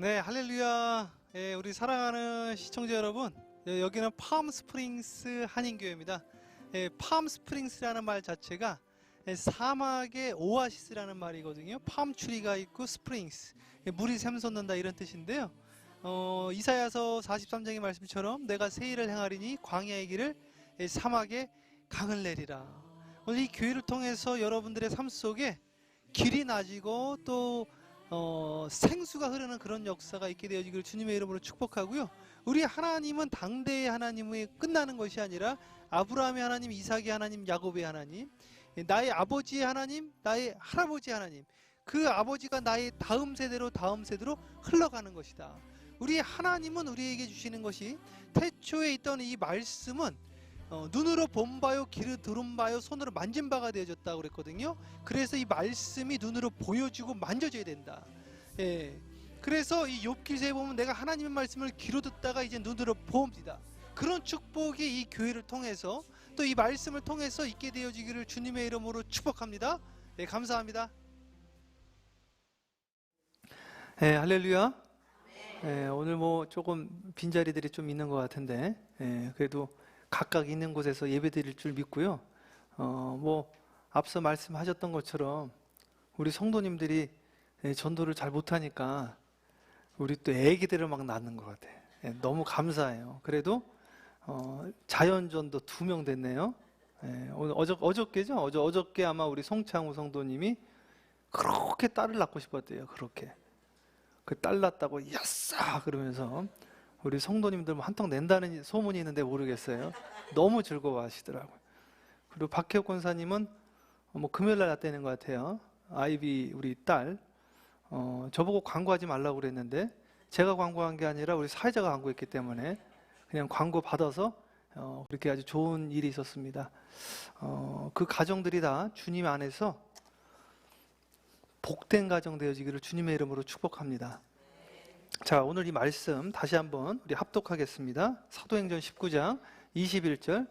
네, 할렐루야. 예, 우리 사랑하는 시청자 여러분, 여기는 팜스프링스 한인교회입니다. 예, 팜스프링스라는 말 자체가 사막의 오아시스라는 말이거든요. 팜트리가 있고 스프링스, 물이 샘솟는다 이런 뜻인데요. 이사야서 43장의 말씀처럼 내가 새 일을 행하리니 광야의 길을 사막에 강을 내리라. 오늘 이 교회를 통해서 여러분들의 삶 속에 길이 나지고 또 생수가 흐르는 그런 역사가 있게 되어지기를 주님의 이름으로 축복하고요. 우리 하나님은 당대의 하나님이 끝나는 것이 아니라 아브라함의 하나님, 이삭의 하나님, 야곱의 하나님, 나의 아버지의 하나님, 나의 할아버지의 하나님, 그 아버지가 나의 다음 세대로 흘러가는 것이다. 우리 하나님은 우리에게 주시는 것이 태초에 있던 이 말씀은 눈으로 본 바요, 귀로 들은 바요, 손으로 만진 바가 되어졌다고 그랬거든요. 그래서 이 말씀이 눈으로 보여지고 만져져야 된다. 예. 그래서 이 욥기서에 보면 내가 하나님의 말씀을 귀로 듣다가 이제 눈으로 봅니다. 그런 축복이 이 교회를 통해서 또 이 말씀을 통해서 있게 되어지기를 주님의 이름으로 축복합니다. 예, 감사합니다. 예, 할렐루야. 예, 오늘 뭐 조금 빈자리들이 좀 있는 것 같은데, 예, 그래도 각각 있는 곳에서 예배드릴 줄 믿고요. 뭐 앞서 말씀하셨던 것처럼 우리 성도님들이 전도를 잘 못하니까 우리 또 애기들을 막 낳는 것 같아. 너무 감사해요. 그래도 자연전도 2명 됐네요. 오늘 어저께죠? 어저께 아마 우리 송창우 성도님이 그렇게 딸을 낳고 싶었대요. 그렇게 그 딸 낳았다고 야싸 그러면서 우리 성도님들 한턱 낸다는 소문이 있는데 모르겠어요. 너무 즐거워하시더라고요. 그리고 박혜옥 권사님은 뭐 금요일날 낳았다는 것 같아요. 아이비 우리 딸 저보고 광고하지 말라고 그랬는데 제가 광고한 게 아니라 우리 사회자가 광고했기 때문에 그냥 광고 받아서 그렇게 아주 좋은 일이 있었습니다. 그 가정들이 다 주님 안에서 복된 가정 되어지기를 주님의 이름으로 축복합니다. 자, 오늘 이 말씀 다시 한번 우리 합독하겠습니다. 사도행전 19장 21절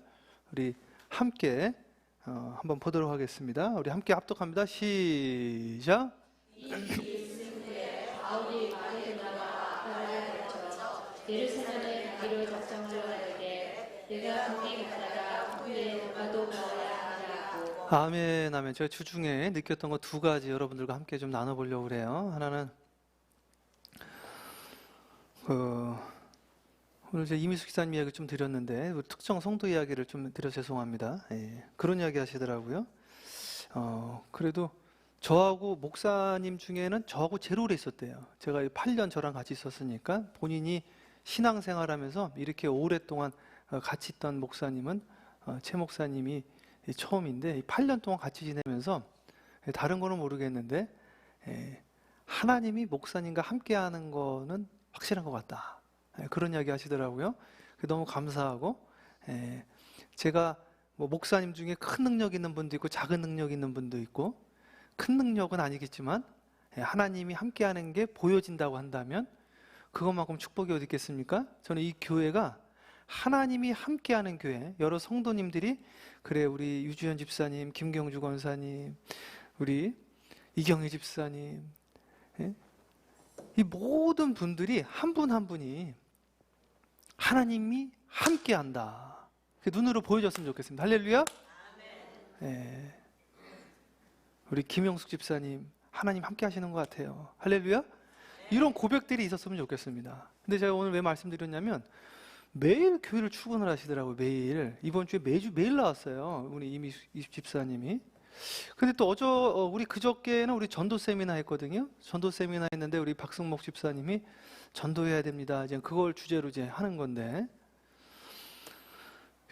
우리 함께 한번 보도록 하겠습니다. 우리 함께 합독합니다. 시작. 예루살렘에 가기로 작정을 하되 내가 거기 갔다가 후에 너도 가야 하라고. 아멘, 아멘. 제가 주중에 느꼈던 거 2가지 여러분들과 함께 좀 나눠보려고 그래요. 하나는 오늘 제가 이미숙 기사님 이야기 좀 드렸는데 특정 성도 이야기를 좀 드려 죄송합니다. 예, 그런 이야기 하시더라고요. 그래도 저하고 목사님 중에는 저하고 제일 오래 있었대요. 제가 8년 저랑 같이 있었으니까 본인이 신앙생활하면서 이렇게 오랫동안 같이 있던 목사님은 최 목사님이 처음인데 8년 동안 같이 지내면서 다른 거는 모르겠는데 하나님이 목사님과 함께하는 거는 확실한 것 같다. 그런 이야기 하시더라고요. 너무 감사하고 제가 뭐 목사님 중에 큰 능력 있는 분도 있고 작은 능력 있는 분도 있고 큰 능력은 아니겠지만 하나님이 함께하는 게 보여진다고 한다면 그것만큼 축복이 어디 있겠습니까? 저는 이 교회가 하나님이 함께하는 교회, 여러 성도님들이 그래 우리 유주현 집사님, 김경주 권사님, 우리 이경희 집사님, 이 모든 분들이 한 분 한 분이 하나님이 함께한다. 눈으로 보여줬으면 좋겠습니다. 할렐루야. 네. 우리 김영숙 집사님 하나님 함께 하시는 것 같아요. 할렐루야. 이런 고백들이 있었으면 좋겠습니다. 근데 제가 오늘 왜 말씀드렸냐면 매일 교회를 출근을 하시더라고요. 매일. 이번 주에 매일 나왔어요. 우리 이미숙 집사님이. 근데 또 우리 그저께는 우리 전도 세미나 했거든요. 전도 세미나 했는데 우리 박승목 집사님이 전도해야 됩니다. 이제 그걸 주제로 이제 하는 건데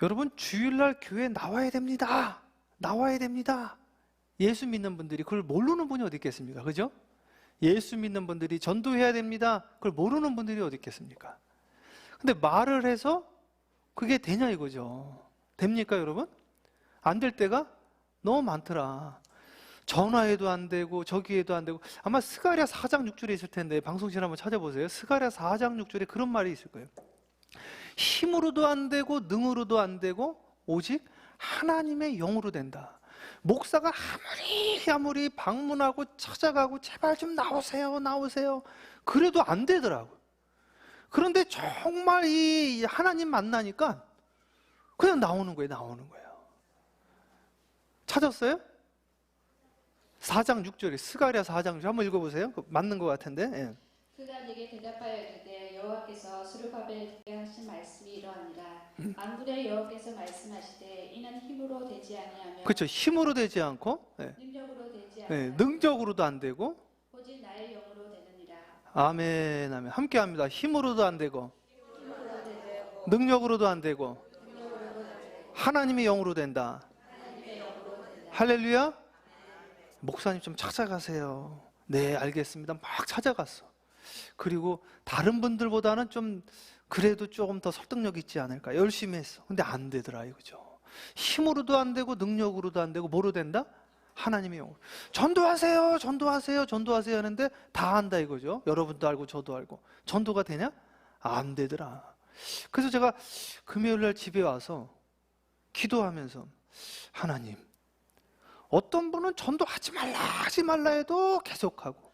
여러분 주일날 교회 나와야 됩니다. 나와야 됩니다. 예수 믿는 분들이 그걸 모르는 분이 어디 있겠습니까? 그죠? 예수 믿는 분들이 전도해야 됩니다. 그걸 모르는 분들이 어디 있겠습니까? 근데 말을 해서 그게 되냐 이거죠. 됩니까 여러분? 안 될 때가 너무 많더라. 전화해도 안 되고 저기해도 안 되고 아마 스가랴 4장 6절에 있을 텐데 방송실 한번 찾아보세요. 스가랴 4장 6절에 그런 말이 있을 거예요. 힘으로도 안 되고 능으로도 안 되고 오직 하나님의 영으로 된다. 목사가 아무리 방문하고 찾아가고 제발 좀 나오세요. 그래도 안 되더라고요. 그런데 정말 이 하나님 만나니까 그냥 나오는 거예요. 찾았어요? 4장 6절에 스가랴 4장 6절 한번 읽어보세요. 맞는 것 같은데. 예. 그가 네게 대답하여 이르되 여호와께서 스룹바벨에게 하신 말씀이 이러하니라. 만군의 여호와께서 말씀하시되 이는 힘으로 되지 아니하며 그렇죠. 힘으로 되지 않고 능력으로 되지 예, 아니하며 능력으로도 안 되고 오직 나의 영으로 되느니라. 아멘. 함께합니다. 힘으로도 안 되고 힘으로 되고 능력으로도 안 되고 능력으로도 되고 하나님의 영으로 된다. 하나님의 영으로 된다. 할렐루야. 목사님 좀 찾아가세요. 네, 알겠습니다. 막 찾아갔어. 그리고 다른 분들보다는 좀 그래도 조금 더 설득력 있지 않을까 열심히 했어. 근데 안 되더라 이거죠. 힘으로도 안 되고 능력으로도 안 되고 뭐로 된다? 하나님의 영으로. 전도하세요 하는데 다 한다 이거죠. 여러분도 알고 저도 알고. 전도가 되냐? 안 되더라. 그래서 제가 금요일날 집에 와서 기도하면서 하나님, 어떤 분은 전도하지 말라 해도 계속하고,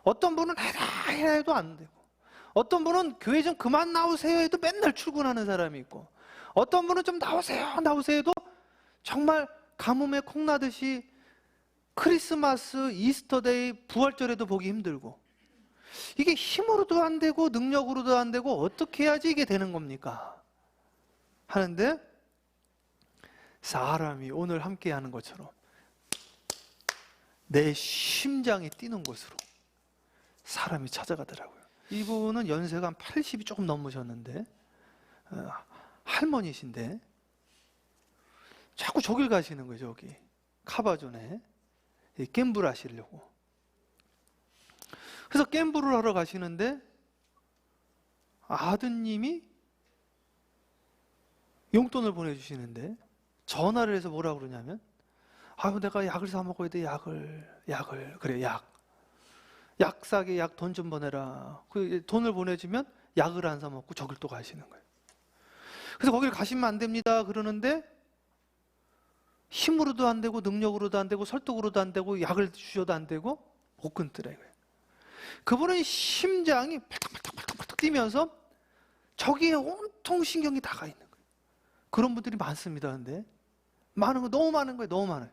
어떤 분은 해라 해도 안 되고, 어떤 분은 교회 좀 그만 나오세요 해도 맨날 출근하는 사람이 있고, 어떤 분은 좀 나오세요 해도 정말 가뭄에 콩나듯이 크리스마스, 이스터데이, 부활절에도 보기 힘들고, 이게 힘으로도 안 되고 능력으로도 안 되고 어떻게 해야지 이게 되는 겁니까? 하는데 사람이 오늘 함께 하는 것처럼 내 심장이 뛰는 곳으로 사람이 찾아가더라고요. 이분은 연세가 한 80이 조금 넘으셨는데 할머니신데 자꾸 저길 가시는 거예요. 저기 카바존에 갬블 하시려고. 그래서 갬블을 하러 가시는데 아드님이 용돈을 보내주시는데 전화를 해서 뭐라 그러냐면, 아유 내가 약을 사 먹어야 돼. 약을 그래 약 싸게 약 돈 좀 보내라. 그 돈을 보내주면 약을 안 사 먹고 저길 또 가시는 거예요. 그래서 거길 가시면 안 됩니다 그러는데 힘으로도 안 되고 능력으로도 안 되고 설득으로도 안 되고 약을 주셔도 안 되고 못 끊더라고요. 그분은 심장이 팔딱팔딱 뛰면서 저기에 온통 신경이 다 가 있는 거예요. 그런 분들이 많습니다. 근데 많은 거 너무 많은 거예요. 너무 많아요.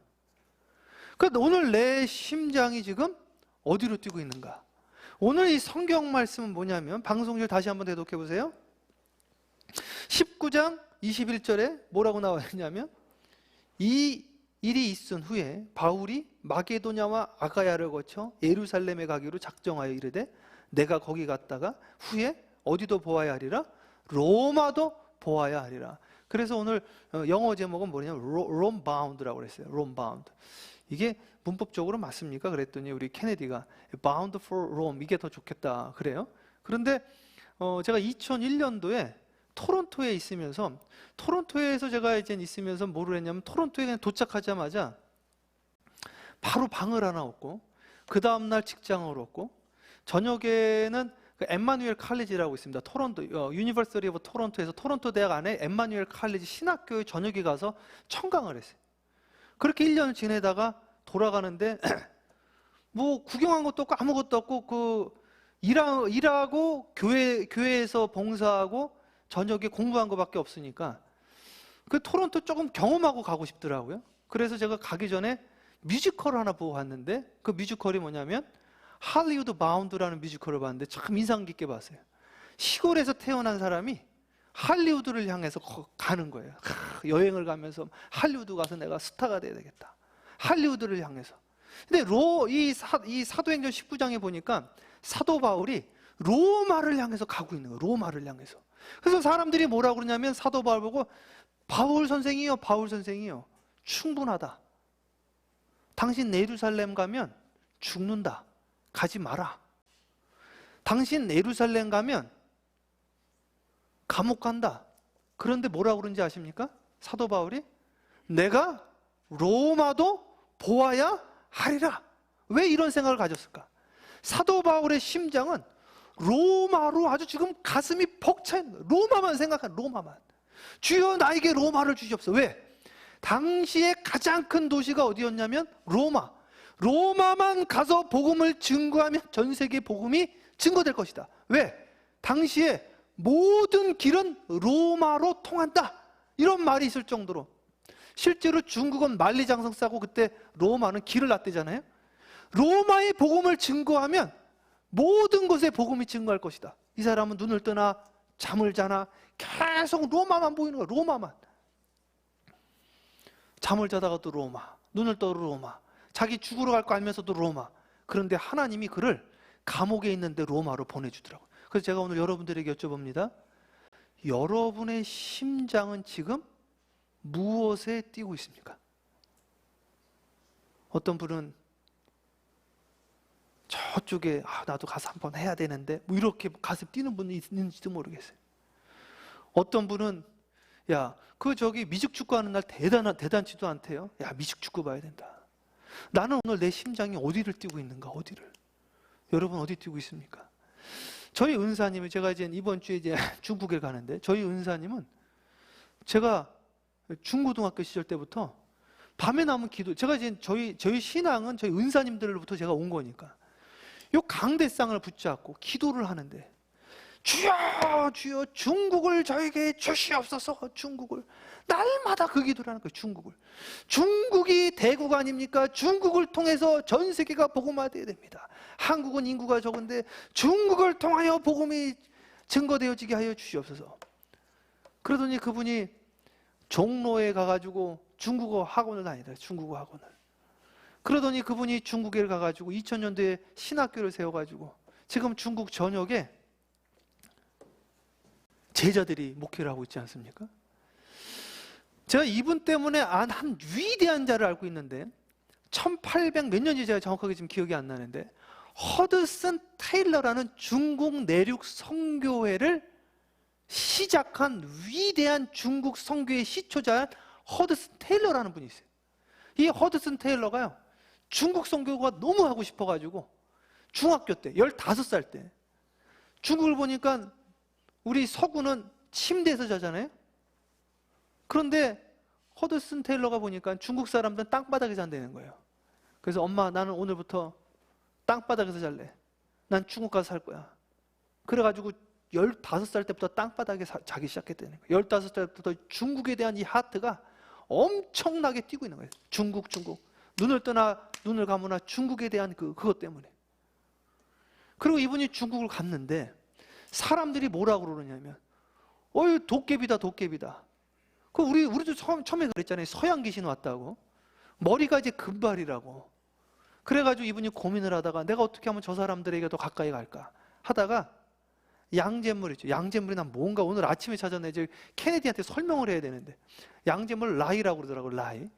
그런데 오늘 내 심장이 지금 어디로 뛰고 있는가? 오늘 이 성경 말씀은 뭐냐면 방송실 다시 한번 대독해 보세요. 19장 21절에 뭐라고 나와 있냐면, 이 일이 있은 후에 바울이 마게도냐와 아가야를 거쳐 예루살렘에 가기로 작정하여 이르되 내가 거기 갔다가 후에 어디도 보아야 하리라? 로마도 보아야 하리라. 그래서 오늘 영어 제목은 뭐냐면 Rome Bound라고 그랬어요. Rome Bound. 이게 문법적으로 맞습니까? 그랬더니 우리 케네디가 Bound for Rome 이게 더 좋겠다 그래요. 그런데 제가 2001년도에 토론토에 있으면서, 토론토에서 제가 이제 있으면서 뭐를 했냐면 토론토에 그냥 도착하자마자 바로 방을 하나 얻고 그 다음날 직장을 얻고, 저녁에는 그 엠마누엘 칼리지라고 있습니다. 토론토 유니버시티 오브 토론토에서 토론토 대학 안에 엠마누엘 칼리지 신학교에 저녁에 가서 청강을 했어요. 그렇게 1년을 지내다가 돌아가는데 뭐 구경한 것도 없고 아무것도 없고 그 일하고 교회에서 봉사하고 저녁에 공부한 것밖에 없으니까 그 토론토 조금 경험하고 가고 싶더라고요. 그래서 제가 가기 전에 뮤지컬을 하나 보고 갔는데 그 뮤지컬이 뭐냐면 할리우드 바운드라는 뮤지컬을 봤는데 참 인상 깊게 봤어요. 시골에서 태어난 사람이 할리우드를 향해서 가는 거예요. 여행을 가면서 할리우드 가서 내가 스타가 돼야 되겠다. 할리우드를 향해서. 근데 이 사도행전 19장에 보니까 사도 바울이 로마를 향해서 가고 있는 거예요. 로마를 향해서. 그래서 사람들이 뭐라고 그러냐면 사도 바울 보고 바울 선생이요 충분하다. 당신 예루살렘 가면 죽는다. 가지 마라. 당신 예루살렘 가면 감옥 간다. 그런데 뭐라고 그런지 아십니까? 사도 바울이 내가 로마도 보아야 하리라. 왜 이런 생각을 가졌을까? 사도 바울의 심장은 로마로 아주 지금 가슴이 벅차 있는 거예요. 로마만 생각한, 로마만. 주여 나에게 로마를 주시옵소서. 왜? 당시에 가장 큰 도시가 어디였냐면 로마. 로마만 가서 복음을 증거하면 전 세계 복음이 증거될 것이다. 왜? 당시에 모든 길은 로마로 통한다. 이런 말이 있을 정도로. 실제로 중국은 만리장성 싸고 그때 로마는 길을 놨대잖아요. 로마의 복음을 증거하면 모든 곳에 복음이 증거할 것이다. 이 사람은 눈을 뜨나 잠을 자나 계속 로마만 보이는 거야. 로마만. 잠을 자다가도 로마, 눈을 떠도 로마, 자기 죽으러 갈 거 알면서도 로마. 그런데 하나님이 그를 감옥에 있는데 로마로 보내주더라고요. 그래서 제가 오늘 여러분들에게 여쭤봅니다. 여러분의 심장은 지금 무엇에 뛰고 있습니까? 어떤 분은 저쪽에 나도 가서 한번 해야 되는데 뭐 이렇게 가슴 뛰는 분이 있는지도 모르겠어요. 어떤 분은 저기 미식축구 하는 날 대단치도 않대요. 미식축구 봐야 된다. 나는 오늘 내 심장이 어디를 뛰고 있는가? 어디를? 여러분 어디 뛰고 있습니까? 저희 은사님은 제가 이번 주에 중국에 가는데 저희 은사님은 제가 중고등학교 시절 때부터 밤에 남은 기도, 제가 저희 신앙은 저희 은사님들로부터 제가 온 거니까 요 강대상을 붙잡고 기도를 하는데 주여 주여 중국을 저에게 주시옵소서. 중국을 날마다 그 기도를 하는 거예요. 중국이 대국 아닙니까? 중국을 통해서 전 세계가 복음화되어야 됩니다. 한국은 인구가 적은데 중국을 통하여 복음이 증거되어지게 하여 주시옵소서. 그러더니 그분이 종로에 가가지고 중국어 학원을 다니더라고요. 중국어 학원을. 그러더니 그분이 중국에 가가지고 2000년도에 신학교를 세워가지고 지금 중국 전역에 제자들이 목회를 하고 있지 않습니까? 제가 이분 때문에 한 위대한 자를 알고 있는데 1800 몇 년인지 제가 정확하게 지금 기억이 안 나는데 허드슨 테일러라는 중국 내륙 선교회를 시작한 위대한 중국 선교의 시초자인 허드슨 테일러라는 분이 있어요. 이 허드슨 테일러가요, 중국 선교가 너무 하고 싶어가지고 중학교 때 15살 때 중국을 보니까 우리 서구는 침대에서 자잖아요. 그런데 허드슨 테일러가 보니까 중국 사람들은 땅바닥에 잔다는 거예요. 그래서 엄마 나는 오늘부터 땅바닥에서 잘래. 난 중국 가서 살 거야. 그래가지고 15살 때부터 땅바닥에 자기 시작했다는 거예요. 15살부터 중국에 대한 이 하트가 엄청나게 뛰고 있는 거예요. 중국. 눈을 뜨나 눈을 감으나 중국에 대한 그것 때문에. 그리고 이분이 중국을 갔는데 사람들이 뭐라고 그러냐면 도깨비다. 우리도 처음에 그랬잖아요. 서양 귀신 왔다고. 머리가 이제 금발이라고. 그래가지고 이분이 고민을 하다가 내가 어떻게 하면 저 사람들에게 더 가까이 갈까 하다가 양잿물이죠. 양잿물이 난 뭔가 오늘 아침에 찾아내 이제 케네디한테 설명을 해야 되는데 양잿물 라이라고 그러더라고요. 라이.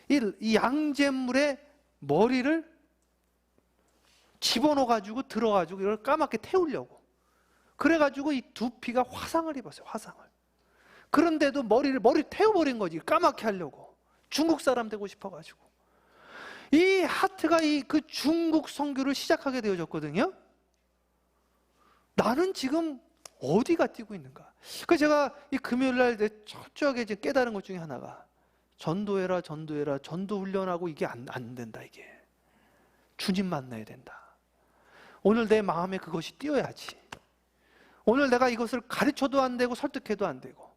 이 양잿물에 머리를 집어넣어가지고 들어가지고 이걸 까맣게 태우려고. 그래가지고 이 두피가 화상을 입었어요. 화상을. 그런데도 머리를 태워버린 거지. 까맣게 하려고. 중국 사람 되고 싶어가지고. 이 하트가 그 중국 선교를 시작하게 되어졌거든요. 나는 지금 어디가 뛰고 있는가? 그래서 제가 이 금요일날 철저하게 깨달은 것 중에 하나가 전도해라. 전도 훈련하고 이게 안 된다. 이게 주님 만나야 된다. 오늘 내 마음에 그것이 뛰어야지. 오늘 내가 이것을 가르쳐도 안 되고 설득해도 안 되고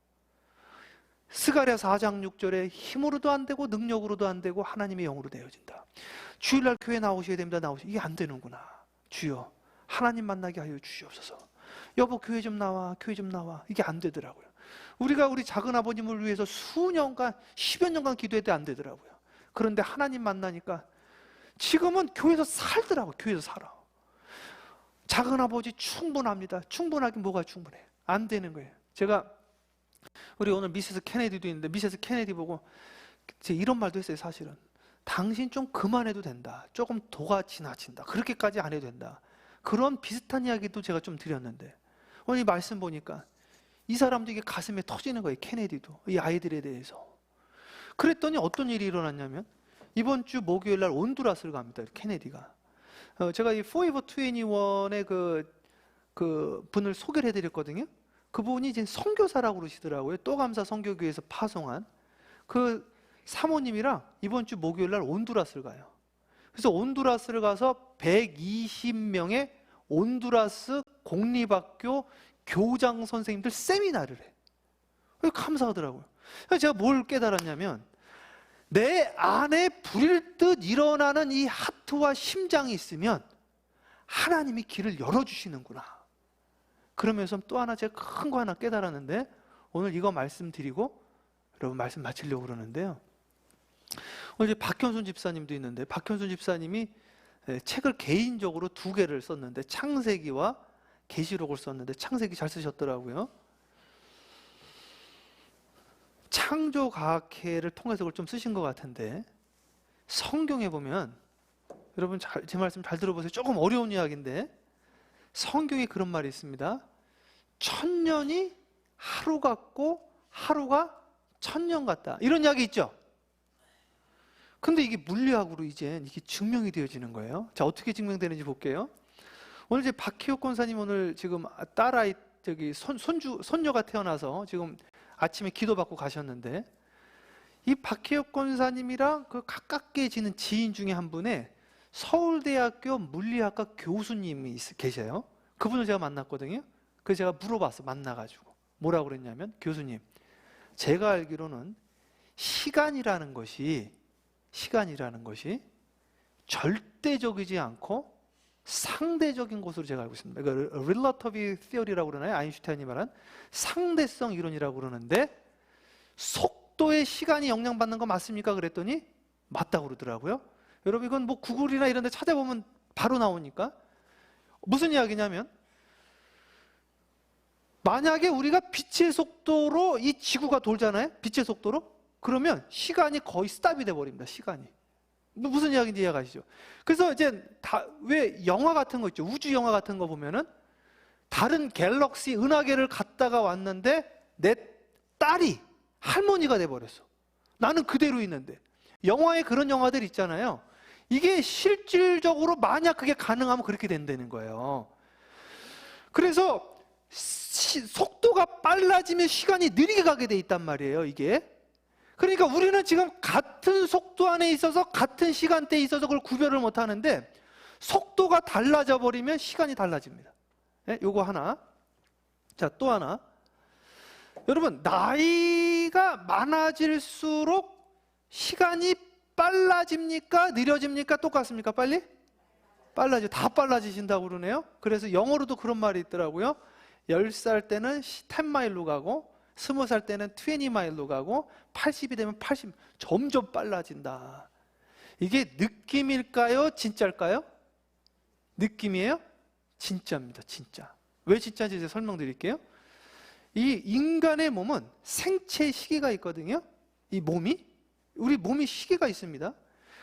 스가랴 4장 6절에 힘으로도 안 되고 능력으로도 안 되고 하나님의 영으로 되어진다. 주일날 교회 나오셔야 됩니다. 이게 안 되는구나. 주여 하나님 만나게 하여 주시옵소서. 여보 교회 좀 나와. 이게 안 되더라고요. 우리가 우리 작은 아버님을 위해서 수년간 10여 년간 기도해도 안 되더라고요. 그런데 하나님 만나니까 지금은 교회에서 살더라고요. 교회에서 살아. 작은 아버지 충분합니다. 충분하긴 뭐가 충분해. 안 되는 거예요. 제가 우리 오늘 미세스 케네디도 있는데 미세스 케네디 보고 제가 이런 말도 했어요. 사실은 당신 좀 그만해도 된다. 조금 도가 지나친다. 그렇게까지 안 해도 된다. 그런 비슷한 이야기도 제가 좀 드렸는데 오늘 이 말씀 보니까 이 사람도 이게 가슴에 터지는 거예요. 케네디도 이 아이들에 대해서. 그랬더니 어떤 일이 일어났냐면 이번 주 목요일 날 온두라스를 갑니다. 케네디가. 제가 이 Forever 21의 그 분을 소개를 해드렸거든요. 그분이 이제 선교사라고 그러시더라고요. 또감사 선교교회에서 파송한 그 사모님이랑 이번 주 목요일 날 온두라스를 가요. 그래서 온두라스를 가서 120명의 온두라스 공립학교 교장 선생님들 세미나를 해. 감사하더라고요. 그래서 제가 뭘 깨달았냐면 내 안에 불일 듯 일어나는 이 하트와 심장이 있으면 하나님이 길을 열어주시는구나. 그러면서 또 하나 제가 큰 거 하나 깨달았는데 오늘 이거 말씀드리고 여러분 말씀 마치려고 그러는데요. 오늘 이제 박현순 집사님도 있는데 박현순 집사님이 책을 개인적으로 2개를 썼는데 창세기와 계시록을 썼는데 창세기 잘 쓰셨더라고요. 창조과학회를 통해서 그걸 좀 쓰신 것 같은데 성경에 보면 여러분 제 말씀 잘 들어보세요. 조금 어려운 이야기인데 성경에 그런 말이 있습니다. 1000년이 하루 같고 하루가 1000년 같다. 이런 이야기 있죠? 근데 이게 물리학으로 이제 이게 증명이 되어지는 거예요. 자, 어떻게 증명되는지 볼게요. 오늘 이제 박희옥 권사님 오늘 지금 딸아이 손녀가 태어나서 지금 아침에 기도받고 가셨는데 이 박희옥 권사님이랑 그 가깝게 지는 지인 중에 한 분의 서울대학교 물리학과 교수님이 계셔요. 그분을 제가 만났거든요. 그래서 제가 물어봤어. 만나가지고 뭐라고 그랬냐면 교수님, 제가 알기로는 시간이라는 것이 절대적이지 않고 상대적인 것으로 제가 알고 있습니다. 그러니까 Relativity Theory라고 그러나요? 아인슈타인이 말한 상대성 이론이라고 그러는데 속도의 시간이 영향받는 거 맞습니까? 그랬더니 맞다고 그러더라고요. 여러분 이건 뭐 구글이나 이런 데 찾아보면 바로 나오니까 무슨 이야기냐면 만약에 우리가 빛의 속도로 이 지구가 돌잖아요. 빛의 속도로. 그러면 시간이 거의 스탑이 돼버립니다. 시간이. 무슨 이야기인지 이해가시죠? 그래서 이제 왜 영화 같은 거 있죠? 우주 영화 같은 거 보면은 다른 갤럭시 은하계를 갔다가 왔는데 내 딸이 할머니가 돼버렸어. 나는 그대로 있는데. 영화에 그런 영화들 있잖아요. 이게 실질적으로 만약 그게 가능하면 그렇게 된다는 거예요. 그래서 속도가 빨라지면 시간이 느리게 가게 돼 있단 말이에요, 이게. 그러니까 우리는 지금 같은 속도 안에 있어서 같은 시간대에 있어서 그걸 구별을 못 하는데 속도가 달라져 버리면 시간이 달라집니다. 네? 요거 하나. 자, 또 하나. 여러분, 나이가 많아질수록 시간이 빨라집니까? 느려집니까? 똑같습니까? 다 빨라지신다고 그러네요. 그래서 영어로도 그런 말이 있더라고요. 10살 때는 10마일로 가고 20살 때는 20마일로 가고 80이 되면 80, 점점 빨라진다. 이게 느낌일까요? 진짜일까요? 느낌이에요? 진짜입니다. 진짜. 왜 진짜인지 이제 설명드릴게요. 이 인간의 몸은 생체 시계가 있거든요. 이 몸이 우리 몸이 시계가 있습니다.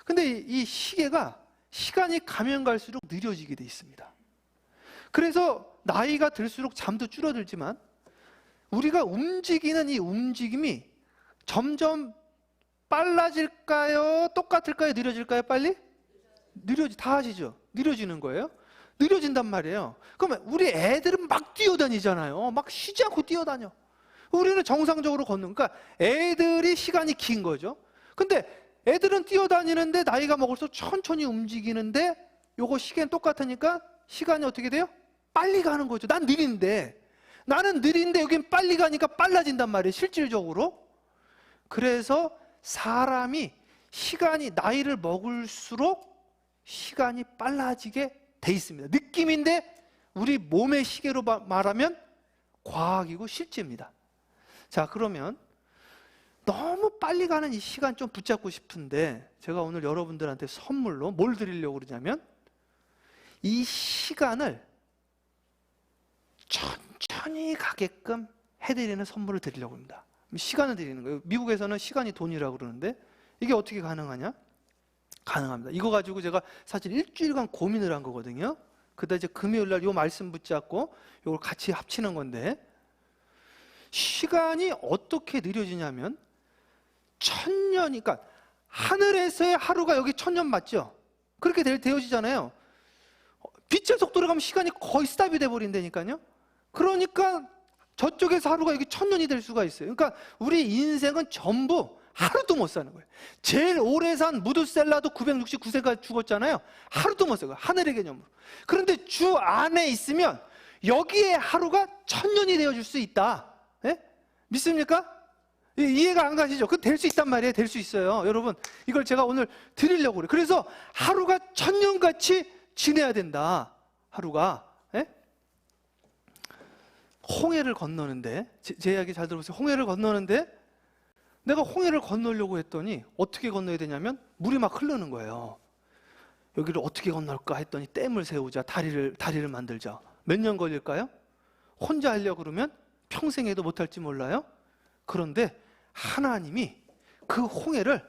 근데 이 시계가 시간이 가면 갈수록 느려지게 돼 있습니다. 그래서 나이가 들수록 잠도 줄어들지만 우리가 움직이는 이 움직임이 점점 빨라질까요? 똑같을까요? 느려질까요? 빨리? 다 아시죠? 느려지는 거예요. 느려진단 말이에요. 그러면 우리 애들은 막 뛰어다니잖아요. 막 쉬지 않고 뛰어다녀. 우리는 정상적으로 걷는, 그러니까 애들이 시간이 긴 거죠. 근데 애들은 뛰어다니는데 나이가 먹을수록 천천히 움직이는데 요거 시계는 똑같으니까 시간이 어떻게 돼요? 빨리 가는 거죠. 나는 느린데 여긴 빨리 가니까 빨라진단 말이에요. 실질적으로. 그래서 사람이 나이를 먹을수록 시간이 빨라지게 돼 있습니다. 느낌인데 우리 몸의 시계로 말하면 과학이고 실제입니다. 자, 그러면 너무 빨리 가는 이 시간 좀 붙잡고 싶은데 제가 오늘 여러분들한테 선물로 뭘 드리려고 그러냐면 이 시간을 천천히 가게끔 해드리는 선물을 드리려고 합니다. 시간을 드리는 거예요. 미국에서는 시간이 돈이라고 그러는데 이게 어떻게 가능하냐? 가능합니다. 이거 가지고 제가 사실 일주일간 고민을 한 거거든요. 그다음 이제 금요일 날 이 말씀 붙잡고 이걸 같이 합치는 건데 시간이 어떻게 느려지냐면 1000년이, 그러니까 하늘에서의 하루가 여기 1000년 맞죠? 그렇게 되어지잖아요. 빛의 속도로 가면 시간이 거의 스탑이 돼버린다니까요. 그러니까 저쪽에서 하루가 여기 1000년이 될 수가 있어요. 그러니까 우리 인생은 전부 하루도 못 사는 거예요. 제일 오래 산 무드셀라도 969세가 죽었잖아요. 하루도 못 사요. 하늘의 개념으로. 그런데 주 안에 있으면 여기에 하루가 1000년이 되어줄 수 있다. 예? 믿습니까? 이해가 안 가시죠? 그 될 수 있단 말이에요. 될 수 있어요. 여러분, 이걸 제가 오늘 드리려고 그래요. 그래서 하루가 1000년같이 지내야 된다. 하루가. 예? 홍해를 건너는데, 제 이야기 잘 들어보세요. 홍해를 건너는데 내가 홍해를 건너려고 했더니 어떻게 건너야 되냐면 물이 막 흐르는 거예요. 여기를 어떻게 건널까 했더니 댐을 세우자, 다리를 만들자. 몇 년 걸릴까요? 혼자 하려고 그러면 평생 해도 못할지 몰라요. 그런데 하나님이 그 홍해를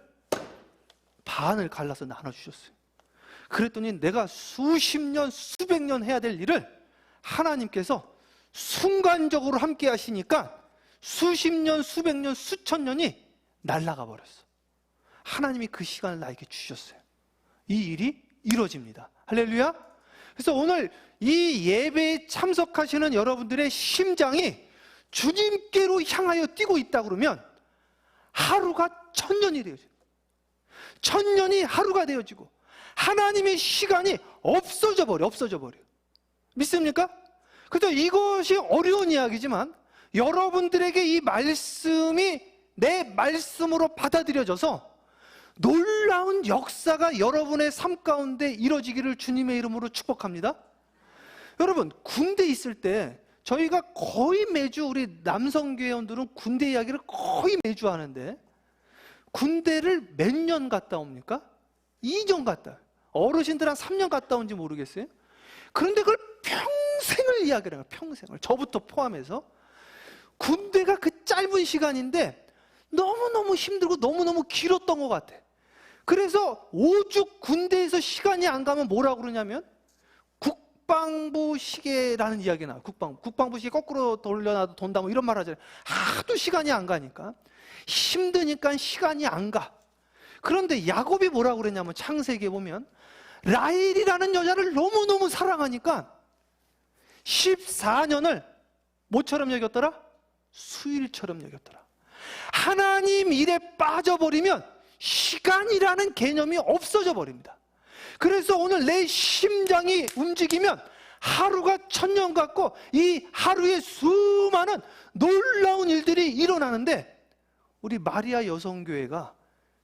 반을 갈라서 나눠주셨어요. 그랬더니 내가 수십 년, 수백 년 해야 될 일을 하나님께서 순간적으로 함께 하시니까 수십 년, 수백 년, 수천 년이 날아가 버렸어. 하나님이 그 시간을 나에게 주셨어요. 이 일이 이루어집니다. 할렐루야. 그래서 오늘 이 예배에 참석하시는 여러분들의 심장이 주님께로 향하여 뛰고 있다 그러면 하루가 1000년이 되어져요. 1000년이 하루가 되어지고 하나님의 시간이 없어져 버려. 믿습니까? 그래서 이것이 어려운 이야기지만 여러분들에게 이 말씀이 내 말씀으로 받아들여져서 놀라운 역사가 여러분의 삶 가운데 이루어지기를 주님의 이름으로 축복합니다. 여러분, 군대 있을 때 저희가 거의 매주 우리 남성교회원들은 군대 이야기를 거의 매주 하는데 군대를 몇 년 갔다 옵니까? 2년 갔다. 어르신들 한 3년 갔다 온지 모르겠어요. 그런데 그걸 평생을 이야기를 해요. 평생을. 저부터 포함해서. 군대가 그 짧은 시간인데 너무너무 힘들고 너무너무 길었던 것 같아. 그래서 오죽 군대에서 시간이 안 가면 뭐라고 그러냐면 국방부 시계라는 이야기가 나와요. 국방부 시계 거꾸로 돌려놔도 돈다 뭐 이런 말 하잖아요. 하도 시간이 안 가니까 힘드니까 시간이 안 가. 그런데 야곱이 뭐라고 그랬냐면 창세기에 보면 라헬이라는 여자를 너무너무 사랑하니까 14년을 뭐처럼 여겼더라? 수일처럼 여겼더라. 하나님 일에 빠져버리면 시간이라는 개념이 없어져 버립니다. 그래서 오늘 내 심장이 움직이면 하루가 1000년 같고 이 하루에 수많은 놀라운 일들이 일어나는데 우리 마리아 여성교회가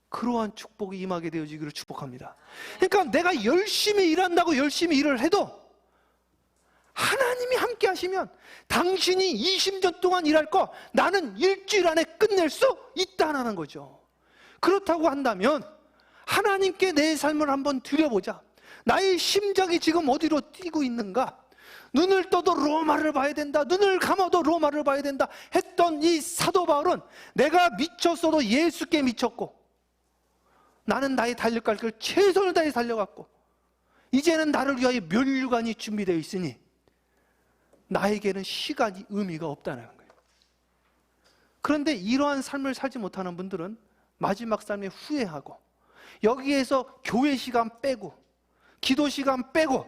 그러한 축복이 임하게 되어지기를 축복합니다. 그러니까 내가 열심히 일한다고 열심히 일을 해도 하나님이 함께 하시면 당신이 20년 동안 일할 거 나는 일주일 안에 끝낼 수 있다는 거죠. 그렇다고 한다면 하나님께 내 삶을 한번 드려보자. 나의 심장이 지금 어디로 뛰고 있는가? 눈을 떠도 로마를 봐야 된다. 눈을 감아도 로마를 봐야 된다. 했던 이 사도 바울은 내가 미쳤어도 예수께 미쳤고 나는 나의 달릴 길 최선을 다해 달려갔고 이제는 나를 위하여 면류관이 준비되어 있으니 나에게는 시간이 의미가 없다는 거예요. 그런데 이러한 삶을 살지 못하는 분들은 마지막 삶에 후회하고 여기에서 교회 시간 빼고 기도 시간 빼고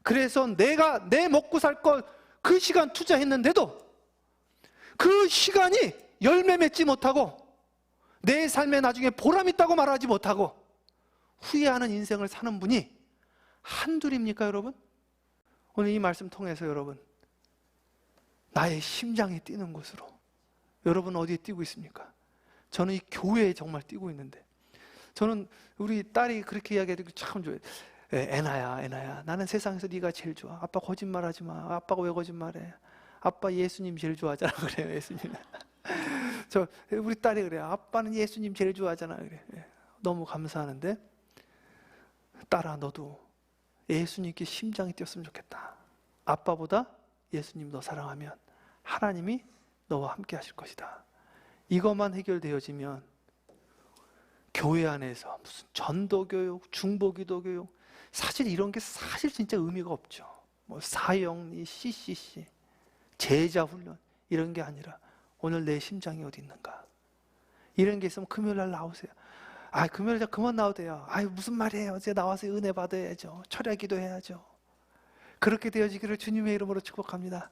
그래서 내가 내 먹고 살 것 그 시간 투자했는데도 그 시간이 열매 맺지 못하고 내 삶에 나중에 보람 있다고 말하지 못하고 후회하는 인생을 사는 분이 한둘입니까 여러분? 오늘 이 말씀 통해서 여러분 나의 심장이 뛰는 곳으로 여러분 어디에 뛰고 있습니까? 저는 이 교회에 정말 뛰고 있는데 저는 우리 딸이 그렇게 이야기하는 게 참 좋아요. 애나야 나는 세상에서 네가 제일 좋아. 아빠 거짓말하지 마. 아빠가 왜 거짓말해? 아빠 예수님 제일 좋아하잖아. 그래요. 예수님. 우리 딸이 그래요. 아빠는 예수님 제일 좋아하잖아. 그래. 너무 감사하는데 딸아 너도 예수님께 심장이 뛰었으면 좋겠다. 아빠보다 예수님 너 사랑하면 하나님이 너와 함께 하실 것이다. 이것만 해결되어지면 교회 안에서 무슨 전도교육, 중보기도교육 사실 이런 게 사실 진짜 의미가 없죠. 뭐 사형리, CCC, 제자훈련 이런 게 아니라 오늘 내 심장이 어디 있는가 이런 게 있으면 금요일날 나오세요. 금요일날 그만 나와도 돼요. 무슨 말이에요. 이제 나와서 은혜 받아야죠. 철야 기도해야죠. 그렇게 되어지기를 주님의 이름으로 축복합니다.